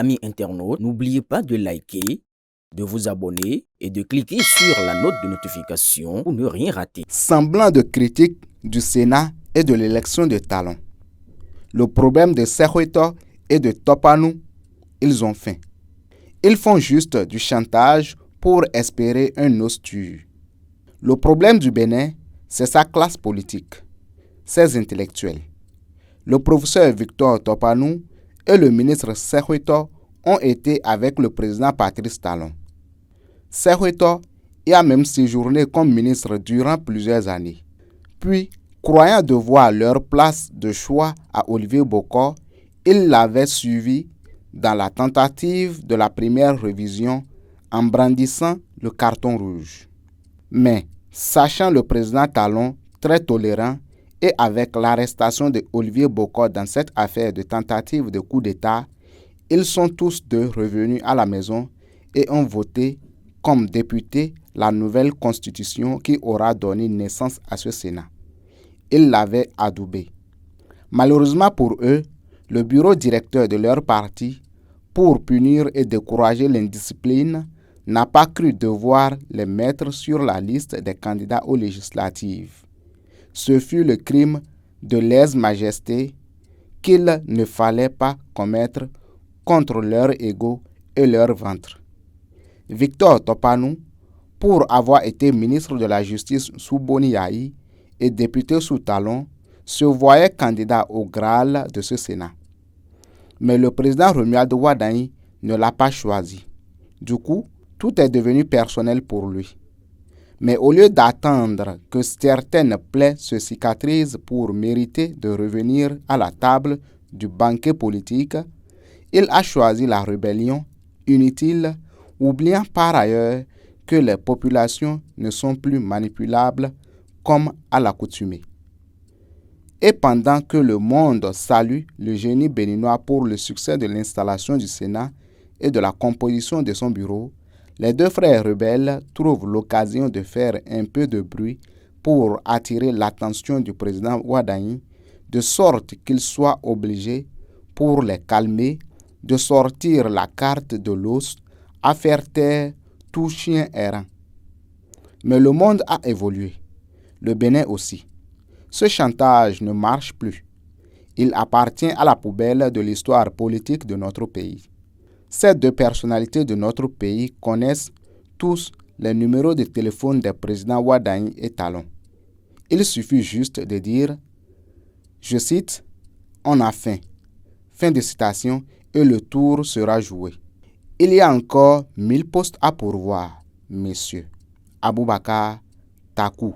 amis internautes, n'oubliez pas de liker, de vous abonner et de cliquer sur la note de notification pour ne rien rater. Semblant de critique du Sénat et de l'élection de Talon. Le problème de Soweto et de Topanou, ils ont faim. Ils font juste du chantage pour espérer un osture. Le problème du Bénin, c'est sa classe politique, ses intellectuels. Le professeur Victor Topanou et le ministre Soweto ont été avec le président Patrice Talon. Soweto y a même séjourné comme ministre durant plusieurs années. Puis, croyant devoir leur place de choix à Olivier Bokor, il l'avait suivi dans la tentative de la première révision en brandissant le carton rouge. Mais, sachant le président Talon très tolérant et avec l'arrestation de Olivier Bokor dans cette affaire de tentative de coup d'État, ils sont tous deux revenus à la maison et ont voté comme députés la nouvelle constitution qui aura donné naissance à ce Sénat. Ils l'avaient adoubé. Malheureusement pour eux, le bureau directeur de leur parti, pour punir et décourager l'indiscipline, n'a pas cru devoir les mettre sur la liste des candidats aux législatives. Ce fut le crime de lèse-majesté qu'il ne fallait pas commettre contre leur ego et leur ventre. Victor Topanou, pour avoir été ministre de la Justice sous Boni Yayi et député sous Talon, se voyait candidat au Graal de ce Sénat. Mais le président Romuald Wardani ne l'a pas choisi. Du coup, tout est devenu personnel pour lui. Mais au lieu d'attendre que certaines plaies se cicatrisent pour mériter de revenir à la table du banquet politique, il a choisi la rébellion inutile, oubliant par ailleurs que les populations ne sont plus manipulables comme à l'accoutumée. Et pendant que le monde salue le génie béninois pour le succès de l'installation du Sénat et de la composition de son bureau, les deux frères rebelles trouvent l'occasion de faire un peu de bruit pour attirer l'attention du président Wardani, de sorte qu'il soit obligé, pour les calmer, de sortir la carte de l'os à faire taire tout chien errant. Mais le monde a évolué, le Bénin aussi. Ce chantage ne marche plus. Il appartient à la poubelle de l'histoire politique de notre pays. Ces deux personnalités de notre pays connaissent tous les numéros de téléphone des présidents Wardani et Talon. Il suffit juste de dire, je cite, « On a faim », fin de citation, et le tour sera joué. Il y a encore 1000 postes à pourvoir, messieurs. Aboubakar Takou.